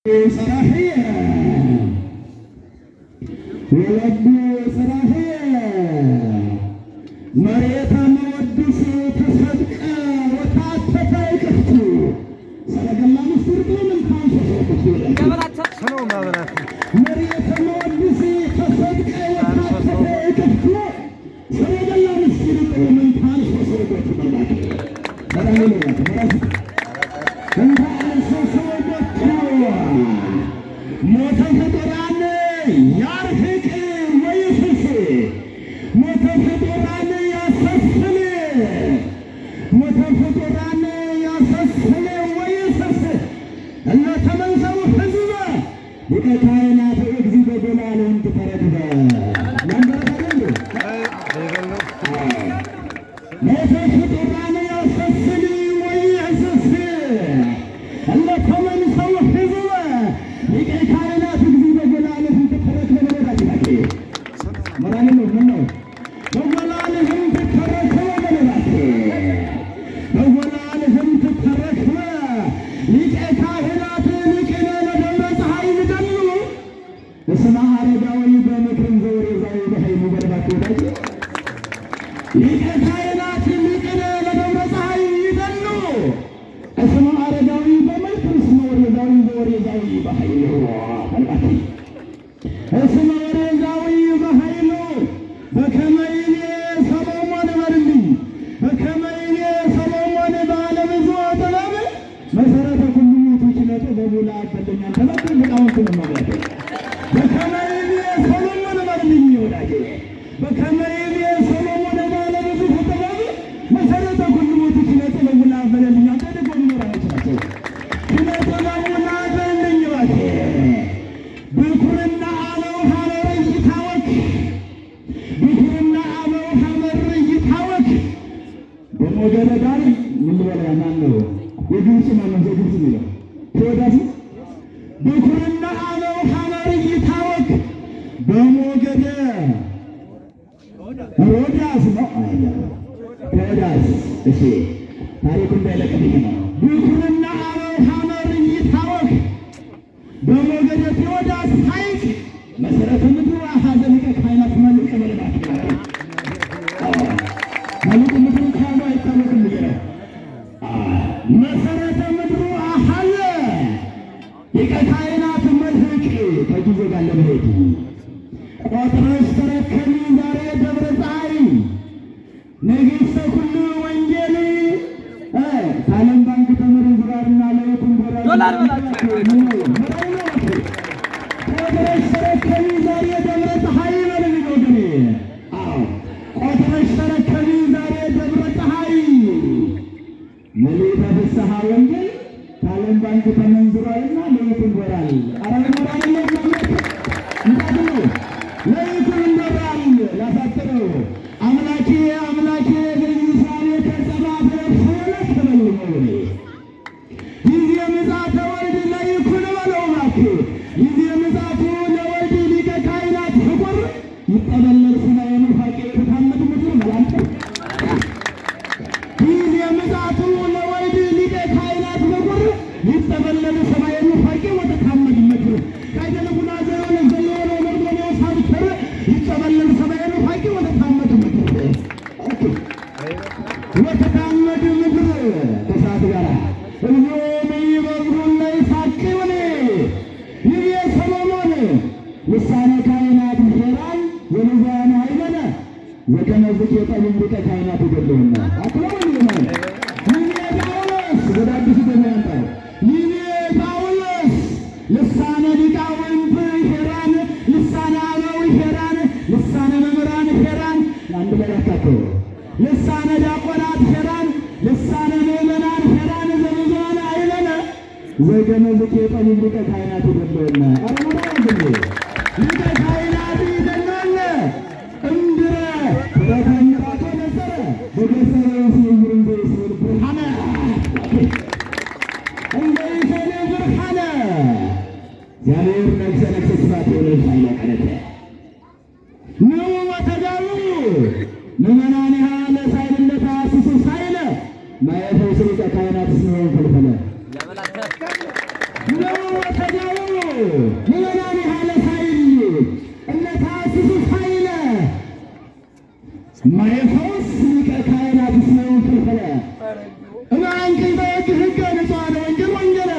صراحية ولبي صراحية مريت مودس تصدق وتعتفى كفتو صدق الله مسترقو من خانسة مريت مودس تصدق وتعتفى كفتو صدق الله مسترقو من خانسة صدقت باباك مرحبا لك مرحبا انت على صدقت ሞተፈጥራን ያርፍቅ ወይፍስ ሞተፈጥራን ያሰስል ሞተፈጥራን ያሰስል ወይፍስ እነ ተመንሰው ህዝበ ሊቀ ካህናት እግዚእ በጎላለ እንት ተረድበ ለምበረታሉ ሞተፈጥራን ያሰስል ወይፍስ እነ ተመንሰው ህዝበ ሊቀ ካህናት እግዚእ በጎላለ እንት ተረድበ ለበዳት መራኒ ነው ምነው በጎላለ እንት ተረድበ ለበዳት በጎላለ እንት ተረድበ ሊቀ ካህናት ሊቅነ ለደብረ ፀሐይ ይደሉ እስመ አረጋዊ በምክርም ዘወሬዛዊ በኃይሉ በለባት ወዳጅ ሊቀ ካህናት ሊቅነ ለደብረ ፀሐይ ይደሉ እስመ አረጋዊ በምክር እስመ ወሬዛዊ ዘወሬዛዊ በኃይሉ በለባት እስመ ወሬዛዊ በኃይሉ በከመ ይቤ ሰሎሞን በልልኝ በከመ ይቤ ሰሎሞን ባለ ብዙ ጥበብ መሰረተ ኩሉ ኪነ ጥበቡ ለአበለኛል ተመጥ ሊቃውንቱን መብላት በከመ ይቤ ሰሎሞን በልልኝ ወዳጄ በከመ ይቤ ሰሎሞን ባለ ብዙ ጥበብ መሰረተ ኩሉ ኪነ ጥበቡ ለአበለኛል ተደጎ ምኖራቸው ናቸው ኪነ ጥበቡ ለአበለኝ ባቴ ብኩርና አበው ሀመረ ይታወክ ብኩርና አበው ሀመረ ይታወክ በሞገደ ዳር ምን በላ ማን ነው የግብፅ ማነው የግብፅ ሚለው ቴዎዳስ ብኩርና አበው ሀመረ ይታወክ በሞገደ ሮዳስ ነው ቴዎዳስ እሺ ታሪኩ እንዳይለቅልኝ ነው ብኩርና አበው ሀመረ ይታወክ በሞገደ ቴዎዳስ ሐይቅ መሰረተ ምድሩ አሐዘ ሊቀ ካህናት መልክ በለባት መልክ ምድሩ ካሉ አይታወቅም ይላል መሰረተ ምድሩ አሐዘ ሊቀ ካህናት መልክ ከጊዜ ጋር ለመሄድ ቆጥረሽ ተረከቢ ዛሬ ደብረ ፀሐይ ንግሥተ ኩሉ ወንጌል ከዓለም ባንክ ተምር ዝራርና ለየቱን ዶላር በላቸው ቆጥረሽ ተረከቢ ዛሬ ደብረ ፀሐይ በልልኝ ወገኔ ቆጥረሽ ተረከቢ ዛሬ ደብረ ፀሐይ መልዕልተ ፍስሐ ወንጌል ከዓለም ባንክ ተመንዝሯልና ለየቱን ይበራል አረመራል ለማለት እንታዱ ለየቱን ይበራል ላሳጥረው አምላኬ አምላኬ ለይሳኔ ከጸባተ ፈለክ በልልኝ ወገኔ ጊዜ ምጽአተ ወልድ ለይኩን በለው እባክህ ጊዜ ምጽአቱ ለወልድ ሊቀ ካህናት ፍቁር ይጠበለል ሰማየ ኑፋቄ የተታመድ ምድር መላንተ ጊዜ ምጽአቱ ለወልድ ሊቀ ካህናት ፍቁር ይጠበለል ሰማየ ኑፋቄ ወተታመድ ምድር ካይደለ ጉናዘሮ ለዘለለ መርዶኔው ሳብተር ይጠበለል ሰማየ ኑፋቄ ወተታመድ ምድር ወተታመድ ምድር ከሰዓት ጋር እዞም ይበብሩን ላይ ሳቅወኔ ይቤ ሰሎሞን ልሳነ ካህናት ይሄራል ወልዛነ አይበነ ወከመዝክ የጠሉም ሊቀ ካህናት ይገለውና አክለውን ይሆናል ይቤ ጳውሎስ ወደ አዲሱ ደሞ ያንጣው ይቤ ጳውሎስ ልሳነ ሊቃውንት ይሄራን ልሳነ አበው ይሄራን ልሳነ መምህራን ይሄራን አንድ ላይ ያካተው ልሳነ ዲያቆናት ይሄራን ልሳነ ምእመናን ይሄራን ዘብዙኃን አይበነ ወከመዝክ የጠሉም ሊቀ ካህናት ይገለውና አረመራ ወንድሜ ሊቀ ካህናት ይገለውና እምድረ በተምራቶ ነሰረ በገሰረ ሲውርን በሲውር ብርሃነ እንደይሰነ ብርሃነ እግዚአብሔር ነግሰ ነግሰ ስባት ወለድ ሳይለቀረተ ነው ወተዳሉ ምእመናንሃ ለሳይልነታ ስሱ ሳይለ ማየተው ሊቀ ካህናት ስንሆን ፈልፈለ ነው ወተዳሉ ምዕመናን ያለ ሳይል እነ ታስሱ ሳይለ ማየፈውስ ሊቀ ካህናት ስመውን ፍልፈለ እማንቅል በሕግ ሕገ ንጹሐነ ወንጌል ወንጌለ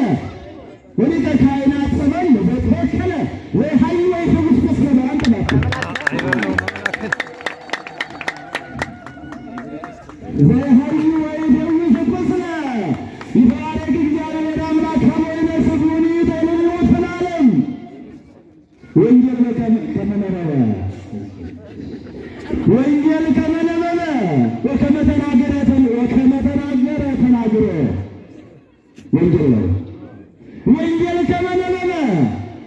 ወሊቀ ካህናት ጸበል ዘተወከለ ወይ ሀይ ወይ ፈውስ ቁስለ በአንተ ናቸው ወይ ሀይ ወይ ፈውስ ቁስለ ይባረክ እግዚአብሔር አምላክ ከመይነ ስፍሩኒ ተልሎ ተላለም ወንጌል ከመነበበ ወንጌል ከመነበበ ወከመ ተናገረ ተናግሮ ወንጌል ነው። ወንጌል ከመነበበ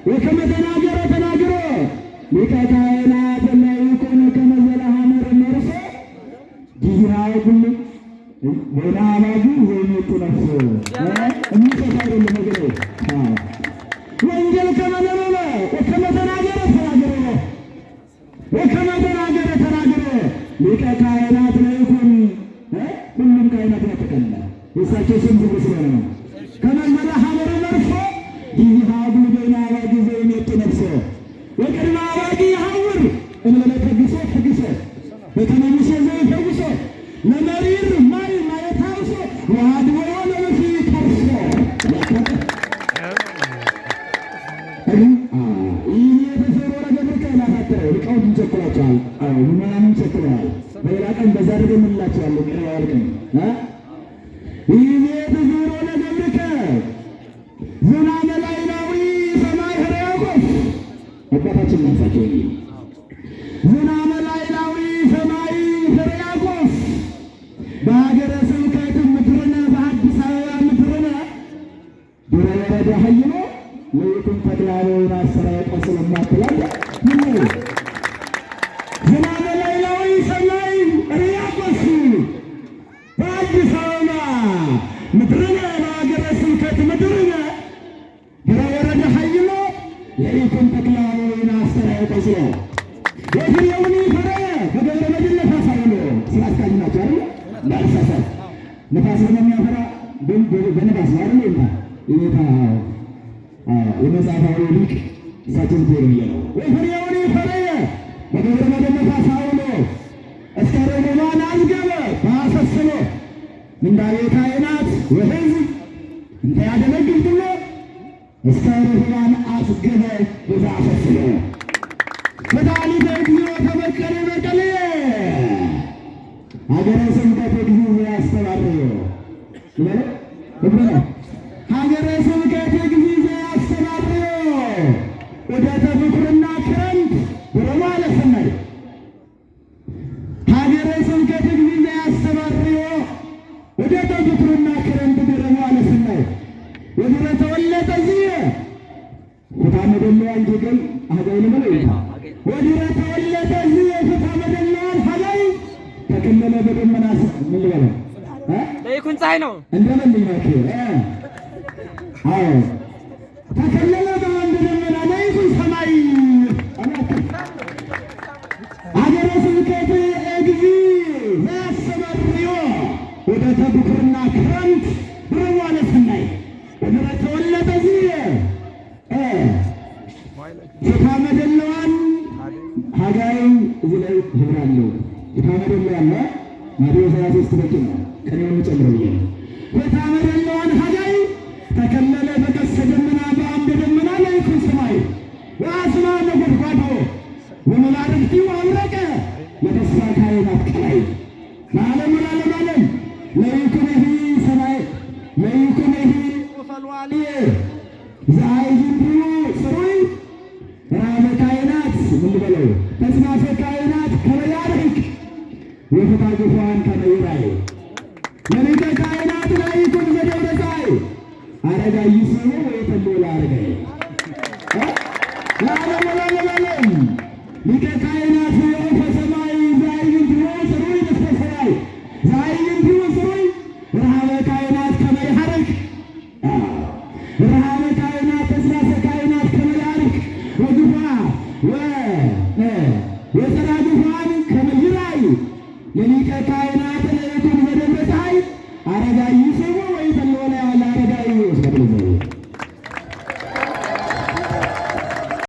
ወከመ ተናገረ ተናግሮ ሊቀ ካህናት ለይኩን ከመ ዘለሐመር መርሶ ጊዜያዊ ሁሉ ወደ አባጁ ወይኔቱ ነፍሶ የሚሰፋ አይደለም ወገኖች። ወንጌል ከመነበበ ወከመ ተናገረ ተናግሮ ወከመ ተናገረ ተናግሮ ሊቀ ካህናት ለይኩን ሁሉም ካህናት ያጠቃልላል። የእሳቸው ስም ዝም ስለሆነ ነው። ከመ ዘለሐመር መርሶ ጊዜያዊ ሁሉ ወደ አባጁ ወይኔቱ ነፍሶ ወቅድመ አባጊ ይሐውር እምነ ተግሶ ተግሶ በከመ ሙሴ ዘይፈውሶ ለመሪር ማይ ማየታውሶ ወአድቦ ለነፍሲ ከርሶ ይህ የተሰወረ ገብርከ ላሳተረ ሊቃውንቱን ቸኩላቸዋል። ምዕመናንም ቸኩለዋል። በሌላ ቀን በዛ ደገ የምንላቸዋለሁ ቅር ያልቅም ይህ የተሰወረ ገብርከ ዝናመ ላዕላዊ ሰማይ ሕርያቆስ አባታችን ናሳቸው ዝናመ ላዕላዊ ሰማይ ሕርያቆስ በሀገረ ስብከት ምድርነ በአዲስ አበባ ምድርነ ድረ ወረደ ሀይሎ ለይኩን ተክላበውን አሰራየቆ ስለማትላለ ዝናመ ላዕላዊ ሰማይ ሕርያቆስ በአዲስ አበባ ምድርነ በሀገረ ስብከት ምድርነ ድረ ወረደ ሀይሎ ለይኩን ተክላበውን አሰራየቆ ስለ የፍሬውን ፍሬ በገብረ መድኅን ነፋስ አውሎ ስራ አስኪያጅ ናቸው አይደል? እንዳልሳሳት ነፋስ ለሚያፈራ በነፋስ ነው አይደል? ይታ የመጽሐፋዊ ሊቅ እሳቸው ትሄዱ ነው። የፍሬውን ፍሬ በገብረ መድኅን ነፋስ አውሎ እስከ ሮማን አዝገበ ባሰስሎ ምንዳቤ ካህናት ወሕዝብ እንተ ያደነግል ብሎ እስከ ሮማን አዝገበ በዛ አሰስሎ መድኃኒተ እግዚኦ ተበቀለ በቀለ ሀገረ ስብከት እግዚኦ ዘያስተባርዮ ሀገረ ስብከት እግዚኦ ዘያስተባርዮ ዑደተ ብኩርና ክረምት ብሮማ ለሰናይ ሀገረ ስብከት እግዚኦ ዘያስተባርዮ ዑደተ ብኩርና ክረምት ብሮማ ለሰናይ ወድረ ተወለጠ ዚህ ኩታ መደለያ እንዲገኝ አገኝ ለመለይታ ወድረ ተወለደ ዚህ የኩታ መደለያን ሀገኝ ተከለለ በደመና ምን ልበለው ለይኩን ፀሐይ ነው እንደምን ነው አዎ ተከለለ በአንድ ደመና ለይኩን ሰማይ ሀገረ ስብከት እግዚኦ ዘያስተባርዮ ዑደተ ብኩርና ክረምት ብሮማ ለሰናይ ወድረ ተወለደ ዚህ ኩታ መደለዋን ሀጋይ እዚህ ላይ ህብር አለው። ኩታ መደለዋ ያለ ማቴዎስ 23 በቂ ነው። ቀኔውን ጨምረው ብዬ ነው። ኩታ መደለዋን ሀጋይ ተከለለ በቀስተ ደመና በአምደ ደመና ለይኩን ሰማይ ወአስማ ነጎድጓዶ ወመላእክቲሁ አምረቀ የተስፋ ካህናት ቀላይ ለዓለም ለዓለም ዓለም ለይኩንህ ሰማይ ለይኩንህ ፈልዋልየ ዘአይሁድዩ ጽሩይ ራመ ካህናት ምን ልበለው ተስማፈ ካህናት ከመያርቅ የፍታ ግፏን ከመይራይ ለሊቀ ካህናት ለይኩን ዘደብረ ፀሐይ አረጋይ ስሙ ወይተሎ ለአረጋይ ለዓለም ለዓለም ሊቀ ካህናት የወፈ ሰማይ ዘአይሁድዩ ጽሩይ ንስተ ሰማይ ዘአይሁድዩ ጽሩይ ራመ ካህናት ከመይሐርቅ ራመ ካህናት ተስማፈ ካህናት ከመያርቅ ወግፋ ወጸራ ግፋን ከመይራይ ለሊቀ ካህናት